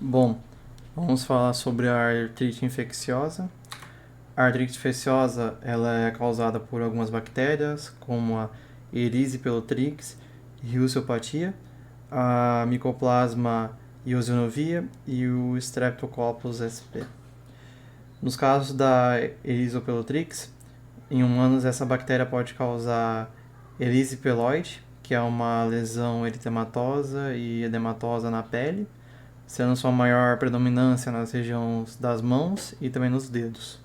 Bom, vamos falar sobre a artrite infecciosa. A artrite infecciosa ela é causada por algumas bactérias, como a Erysipelotrix e Rinsopatia, a Mycoplasma eosinofia e o Streptococcus sp. Nos casos da Erysipelotrix, em humanos essa bactéria pode causar erysipeloide, que é uma lesão eritematosa e edematosa na pele, sendo sua maior predominância nas regiões das mãos e também nos dedos.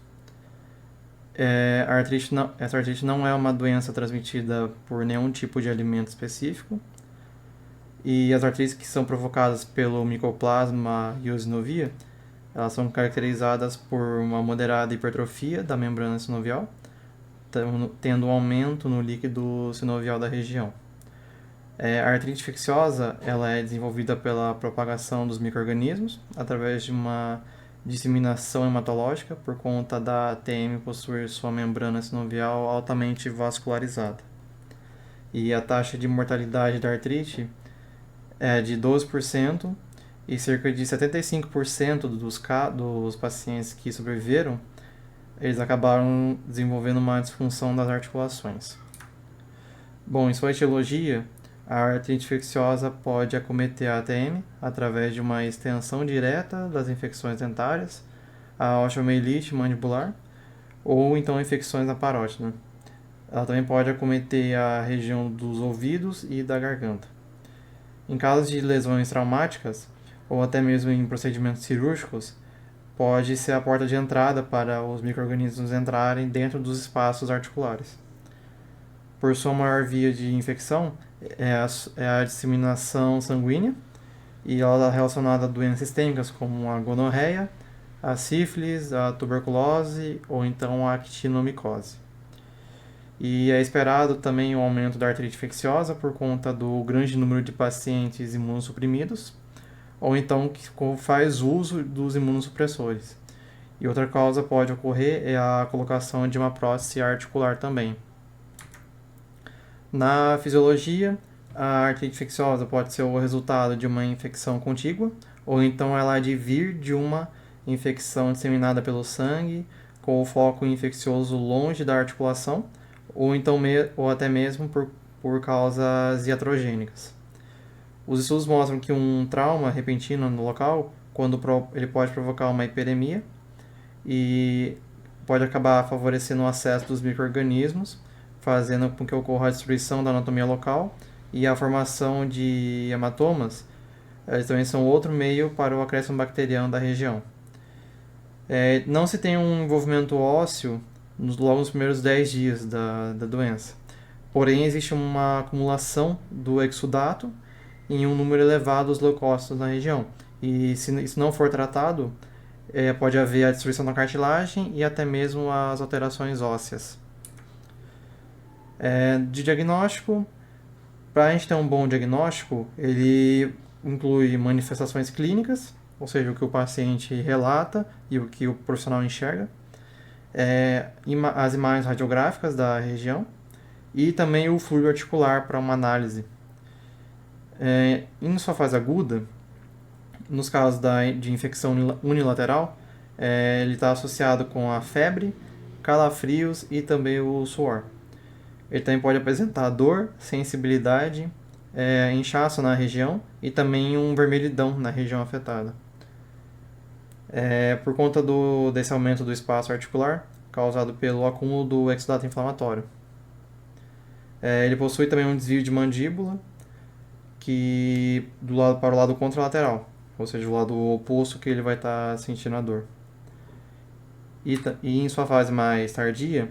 Essa artrite não é uma doença transmitida por nenhum tipo de alimento específico, e as artrites que são provocadas pelo Mycoplasma eosinofia, elas são caracterizadas por uma moderada hipertrofia da membrana sinovial, tendo um aumento no líquido sinovial da região. A artrite infecciosa ela é desenvolvida pela propagação dos micro-organismos através de uma disseminação hematológica por conta da ATM possuir sua membrana sinovial altamente vascularizada. E a taxa de mortalidade da artrite é de 12% e cerca de 75% dos pacientes que sobreviveram, eles acabaram desenvolvendo uma disfunção das articulações. Bom, em sua etiologia, a artrite infecciosa pode acometer a ATM através de uma extensão direta das infecções dentárias, a osteomielite mandibular, ou então infecções na parótida. Ela também pode acometer a região dos ouvidos e da garganta. Em casos de lesões traumáticas, ou até mesmo em procedimentos cirúrgicos, pode ser a porta de entrada para os micro-organismos entrarem dentro dos espaços articulares. Por sua maior via de infecção, é a disseminação sanguínea, e ela está relacionada a doenças sistêmicas como a gonorreia, a sífilis, a tuberculose ou então a actinomicose. E é esperado também o aumento da artrite infecciosa por conta do grande número de pacientes imunossuprimidos, ou então que faz uso dos imunossupressores. E outra causa pode ocorrer é a colocação de uma prótese articular também. Na fisiologia, a artrite infecciosa pode ser o resultado de uma infecção contígua, ou então ela advir de uma infecção disseminada pelo sangue, com o foco infeccioso longe da articulação, ou, então ou até mesmo por causas iatrogênicas. Os estudos mostram que um trauma repentino no local, quando ele pode provocar uma hiperemia e pode acabar favorecendo o acesso dos micro-organismos, fazendo com que ocorra a destruição da anatomia local e a formação de hematomas. Eles também são outro meio para o acréscimo bacteriano da região. Não se tem um envolvimento ósseo logo nos primeiros 10 dias da doença. Porém, existe uma acumulação do exudato em um número elevado dos leucócitos na região. E se isso não for tratado, pode haver a destruição da cartilagem e até mesmo as alterações ósseas. De diagnóstico, para a gente ter um bom diagnóstico, ele inclui manifestações clínicas, ou seja, o que o paciente relata e o que o profissional enxerga, as imagens radiográficas da região e também o fluido articular para uma análise. Em sua fase aguda, nos casos de infecção unilateral, ele está associado com a febre, calafrios e também o suor. Ele também pode apresentar dor, sensibilidade, inchaço na região e também um vermelhidão na região afetada. Por conta desse aumento do espaço articular, causado pelo acúmulo do exudato inflamatório. Ele possui também um desvio de mandíbula, que para o lado contralateral, ou seja, o lado oposto que ele vai estar sentindo a dor. E em sua fase mais tardia,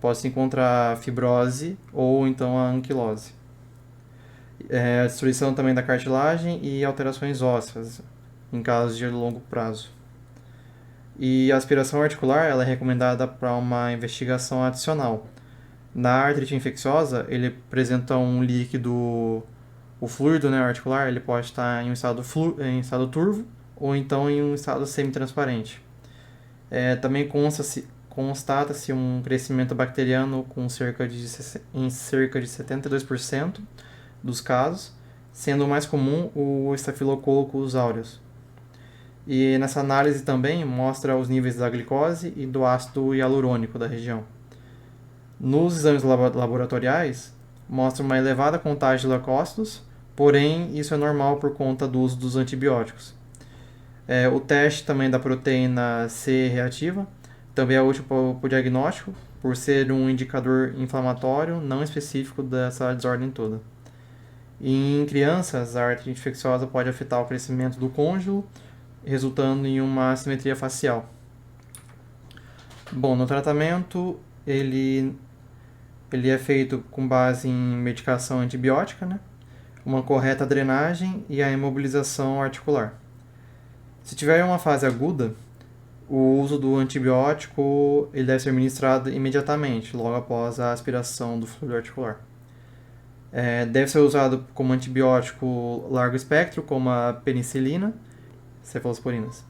pode-se encontrar fibrose ou então a anquilose. A destruição também da cartilagem e alterações ósseas, em casos de longo prazo. E a aspiração articular ela é recomendada para uma investigação adicional. Na artrite infecciosa, ele apresenta um líquido, o fluido, né, articular, ele pode estar em um estado turvo ou então em um estado semi-transparente. Também constata-se um crescimento bacteriano em cerca de 72% dos casos, sendo o mais comum o Staphylococcus aureus. E nessa análise também mostra os níveis da glicose e do ácido hialurônico da região. Nos exames laboratoriais, mostra uma elevada contagem de leucócitos, porém isso é normal por conta do uso dos antibióticos. O teste também da proteína C reativa também é útil para o diagnóstico, por ser um indicador inflamatório não específico dessa desordem toda. E em crianças, a artrite infecciosa pode afetar o crescimento do cônjuge, resultando em uma assimetria facial. Bom, no tratamento, ele é feito com base em medicação antibiótica, né? Uma correta drenagem e a imobilização articular. Se tiver uma fase aguda, o uso do antibiótico ele deve ser ministrado imediatamente, logo após a aspiração do fluido articular. Deve ser usado como antibiótico largo espectro, como a penicilina, cefalosporinas.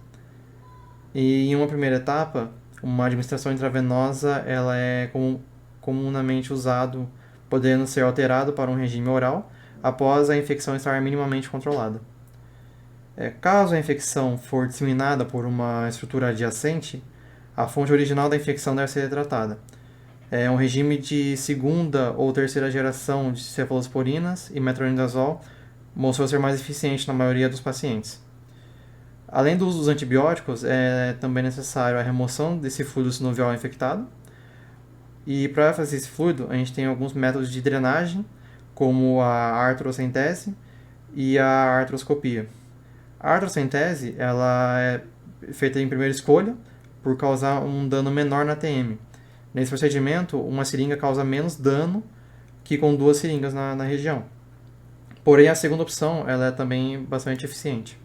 E em uma primeira etapa, uma administração intravenosa ela é comumente usado, podendo ser alterado para um regime oral após a infecção estar minimamente controlada. Caso a infecção for disseminada por uma estrutura adjacente, a fonte original da infecção deve ser tratada. Um regime de segunda ou terceira geração de cefalosporinas e metronidazol mostrou ser mais eficiente na maioria dos pacientes. Além do uso dos antibióticos, é também necessário a remoção desse fluido sinovial infectado. E para fazer esse fluido, a gente tem alguns métodos de drenagem, como a artrocentese e a artroscopia. A artrocentese ela é feita em primeira escolha por causar um dano menor na TM. Nesse procedimento, uma seringa causa menos dano que com 2 seringas na região. Porém, a segunda opção ela é também bastante eficiente.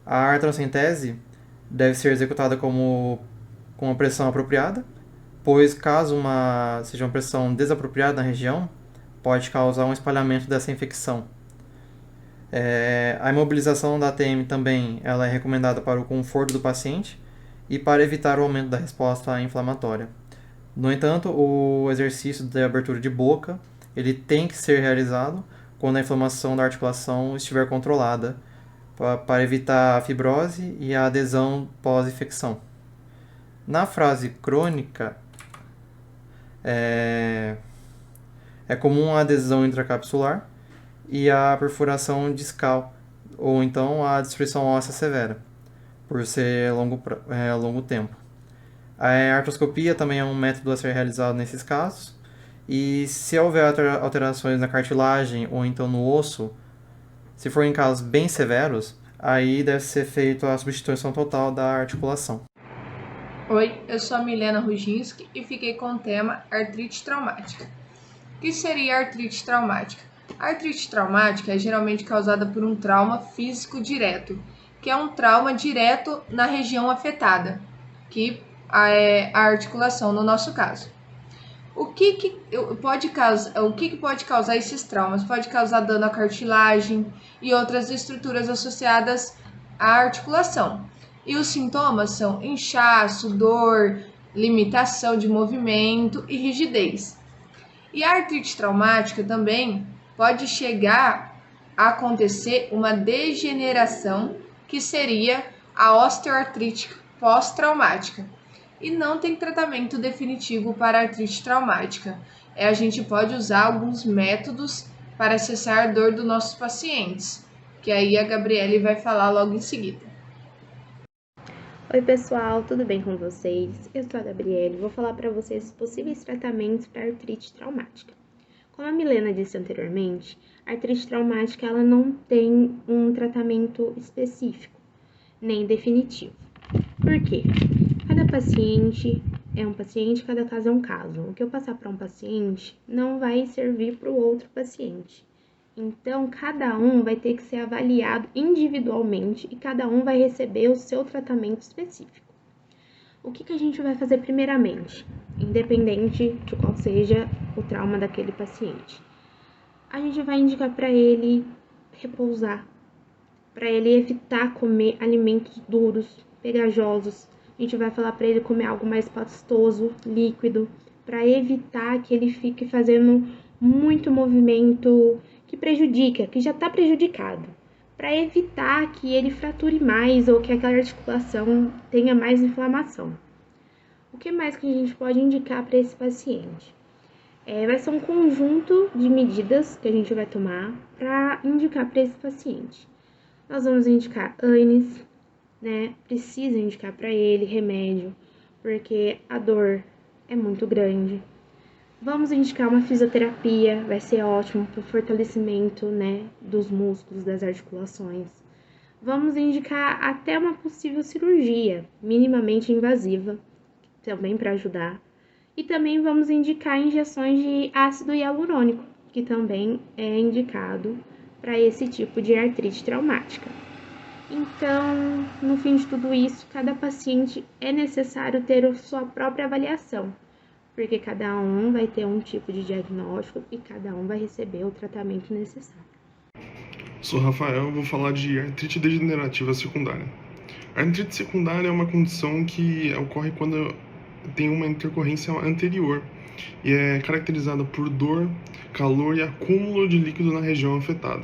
A artrocentese deve ser executada com uma pressão apropriada, pois caso seja uma pressão desapropriada na região, pode causar um espalhamento dessa infecção. A imobilização da ATM também ela é recomendada para o conforto do paciente e para evitar o aumento da resposta inflamatória. No entanto, o exercício de abertura de boca ele tem que ser realizado quando a inflamação da articulação estiver controlada, para evitar a fibrose e a adesão pós-infecção. Na fase crônica, é comum a adesão intracapsular e a perfuração discal, ou então a destruição óssea severa, por ser longo tempo. A artroscopia também é um método a ser realizado nesses casos, e se houver alterações na cartilagem ou então no osso, se for em casos bem severos, aí deve ser feita a substituição total da articulação. Oi, eu sou a Milena Ruginski e fiquei com o tema artrite traumática. O que seria artrite traumática? A artrite traumática é geralmente causada por um trauma físico direto, que é um trauma direto na região afetada, que é a articulação no nosso caso. O que pode causar esses traumas? Pode causar dano à cartilagem e outras estruturas associadas à articulação. E os sintomas são inchaço, dor, limitação de movimento e rigidez. E a artrite traumática também pode chegar a acontecer uma degeneração, que seria a osteoartrite pós-traumática. E não tem tratamento definitivo para artrite traumática. A gente pode usar alguns métodos para cessar a dor dos nossos pacientes, que aí a Gabriele vai falar logo em seguida. Oi pessoal, tudo bem com vocês? Eu sou a Gabriele e vou falar para vocês os possíveis tratamentos para artrite traumática. Como a Milena disse anteriormente, a artrite traumática ela não tem um tratamento específico, nem definitivo. Por quê? Cada paciente é um paciente, cada caso é um caso. O que eu passar para um paciente não vai servir para o outro paciente. Então, cada um vai ter que ser avaliado individualmente e cada um vai receber o seu tratamento específico. O que a gente vai fazer primeiramente, independente de qual seja o trauma daquele paciente? A gente vai indicar para ele repousar, para ele evitar comer alimentos duros, pegajosos. A gente vai falar para ele comer algo mais pastoso, líquido, para evitar que ele fique fazendo muito movimento que prejudica, que já está prejudicado. para evitar que ele frature mais ou que aquela articulação tenha mais inflamação. O que mais que a gente pode indicar para esse paciente? Vai ser um conjunto de medidas que a gente vai tomar para indicar para esse paciente. Nós vamos indicar ANES, né? Precisa indicar para ele remédio, porque a dor é muito grande. Vamos indicar uma fisioterapia, vai ser ótimo para o fortalecimento, né, dos músculos, das articulações. Vamos indicar até uma possível cirurgia, minimamente invasiva, também para ajudar. E também vamos indicar injeções de ácido hialurônico, que também é indicado para esse tipo de artrite traumática. Então, no fim de tudo isso, cada paciente é necessário ter a sua própria avaliação, porque cada um vai ter um tipo de diagnóstico e cada um vai receber o tratamento necessário. Sou Rafael, vou falar de artrite degenerativa secundária. A artrite secundária é uma condição que ocorre quando tem uma intercorrência anterior e é caracterizada por dor, calor e acúmulo de líquido na região afetada.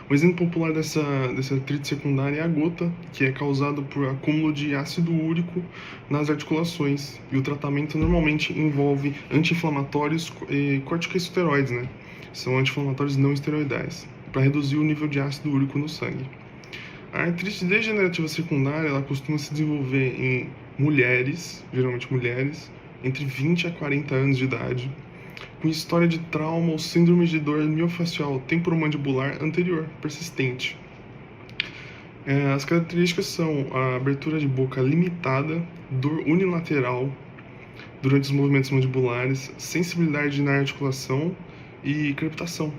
Um exemplo popular dessa artrite secundária é a gota, que é causada por acúmulo de ácido úrico nas articulações. E o tratamento normalmente envolve anti-inflamatórios e corticosteroides, né? São anti-inflamatórios não esteroidais, para reduzir o nível de ácido úrico no sangue. A artrite degenerativa secundária, ela costuma se desenvolver em mulheres, geralmente mulheres, entre 20 a 40 anos de idade, com história de trauma ou síndrome de dor miofascial temporomandibular anterior, persistente. As características são a abertura de boca limitada, dor unilateral durante os movimentos mandibulares, sensibilidade na articulação e crepitação.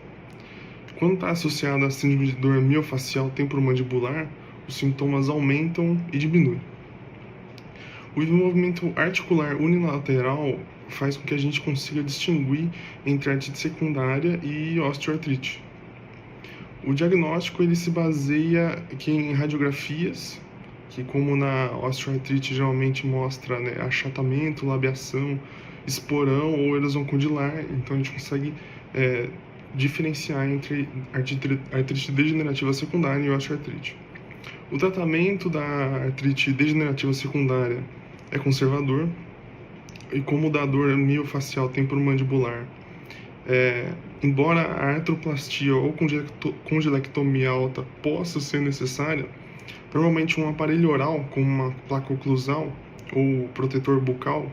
Quando está associado a síndrome de dor miofascial temporomandibular, os sintomas aumentam e diminuem. O movimento articular unilateral faz com que a gente consiga distinguir entre artrite secundária e osteoartrite. O diagnóstico ele se baseia aqui em radiografias, que como na osteoartrite geralmente mostra, né, achatamento, labiação, esporão ou erosão condilar, então a gente consegue diferenciar entre artrite degenerativa secundária e osteoartrite. O tratamento da artrite degenerativa secundária é conservador, e como o da dor miofascial temporomandibular, embora a artroplastia ou congelectomia alta possa ser necessária, normalmente um aparelho oral, como uma placa oclusal ou protetor bucal,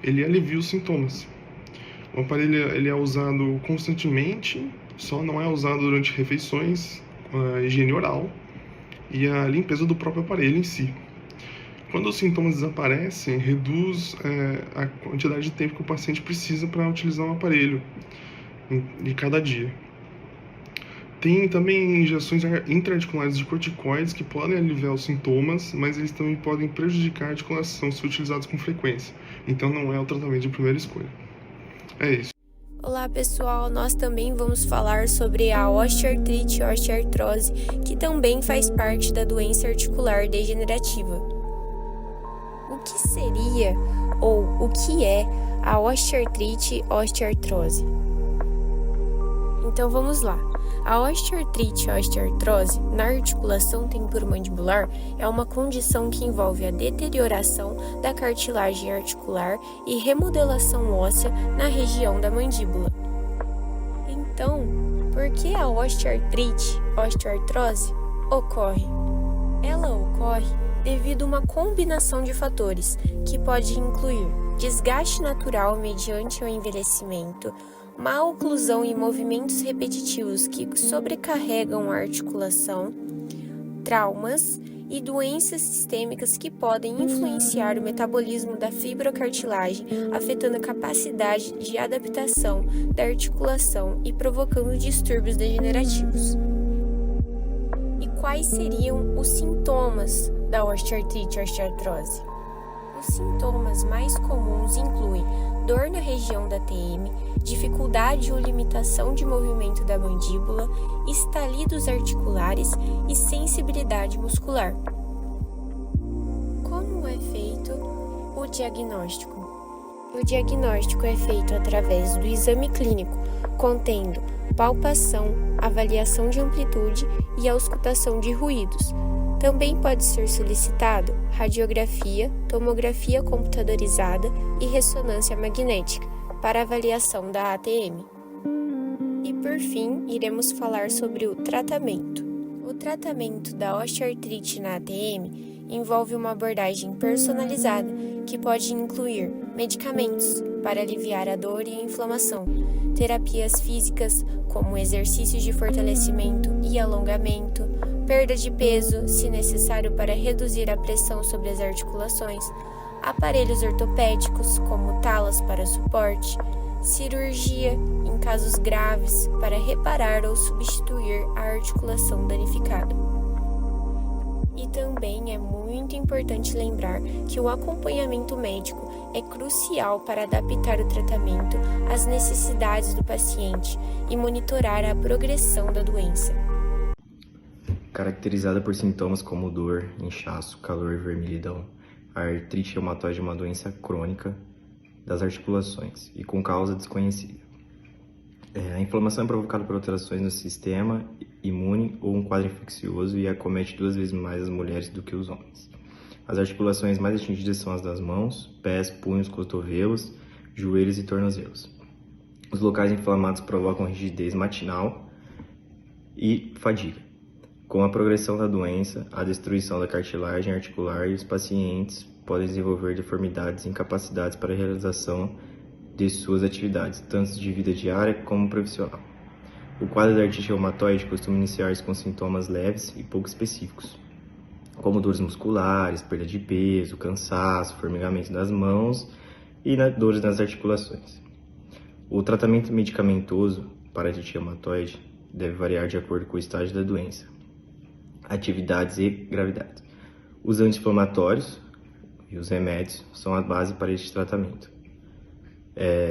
ele alivia os sintomas. O aparelho ele é usado constantemente, só não é usado durante refeições, a higiene oral e a limpeza do próprio aparelho em si. Quando os sintomas desaparecem, reduz a quantidade de tempo que o paciente precisa para utilizar um aparelho de cada dia. Tem também injeções intraarticulares de corticoides que podem aliviar os sintomas, mas eles também podem prejudicar a articulação se utilizados com frequência. Então não é o tratamento de primeira escolha. É isso. Olá pessoal, nós também vamos falar sobre a osteoartrite e osteoartrose, que também faz parte da doença articular degenerativa. O que seria ou o que é a osteoartrite e osteoartrose? Então vamos lá. A osteoartrite e osteoartrose na articulação temporomandibular é uma condição que envolve a deterioração da cartilagem articular e remodelação óssea na região da mandíbula. Então, por que a osteoartrite, osteoartrose ocorre? Ela ocorre devido a uma combinação de fatores que pode incluir desgaste natural mediante o envelhecimento, má oclusão e movimentos repetitivos que sobrecarregam a articulação, traumas e doenças sistêmicas que podem influenciar o metabolismo da fibrocartilagem, afetando a capacidade de adaptação da articulação e provocando distúrbios degenerativos. E quais seriam os sintomas da osteoartrite e osteoartrose? Os sintomas mais comuns incluem dor na região da TM, dificuldade ou limitação de movimento da mandíbula, estalidos articulares e sensibilidade muscular. Como é feito o diagnóstico? O diagnóstico é feito através do exame clínico, contendo palpação, avaliação de amplitude e auscultação de ruídos. Também pode ser solicitado radiografia, tomografia computadorizada e ressonância magnética para avaliação da ATM. E por fim, iremos falar sobre o tratamento. O tratamento da osteoartrite na ATM envolve uma abordagem personalizada que pode incluir medicamentos para aliviar a dor e a inflamação, terapias físicas como exercícios de fortalecimento e alongamento, perda de peso, se necessário para reduzir a pressão sobre as articulações, aparelhos ortopédicos como talas para suporte, cirurgia em casos graves para reparar ou substituir a articulação danificada. E também é muito importante lembrar que o acompanhamento médico é crucial para adaptar o tratamento às necessidades do paciente e monitorar a progressão da doença. Caracterizada por sintomas como dor, inchaço, calor e vermelhidão, a artrite reumatoide é uma doença crônica das articulações e com causa desconhecida. A inflamação é provocada por alterações no sistema imune ou um quadro infeccioso e acomete 2 vezes mais as mulheres do que os homens. As articulações mais atingidas são as das mãos, pés, punhos, cotovelos, joelhos e tornozelos. Os locais inflamados provocam rigidez matinal e fadiga. Com a progressão da doença, a destruição da cartilagem articular e os pacientes podem desenvolver deformidades e incapacidades para a realização de suas atividades, tanto de vida diária como profissional. O quadro da artrite reumatoide costuma iniciar-se com sintomas leves e pouco específicos, como dores musculares, perda de peso, cansaço, formigamento das mãos e dores nas articulações. O tratamento medicamentoso para a artrite reumatoide deve variar de acordo com o estágio da doença, atividades e gravidade. Os anti-inflamatórios e os remédios são a base para este tratamento,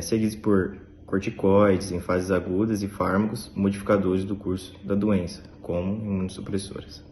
seguidos por corticoides em fases agudas e fármacos modificadores do curso da doença, como imunossupressores.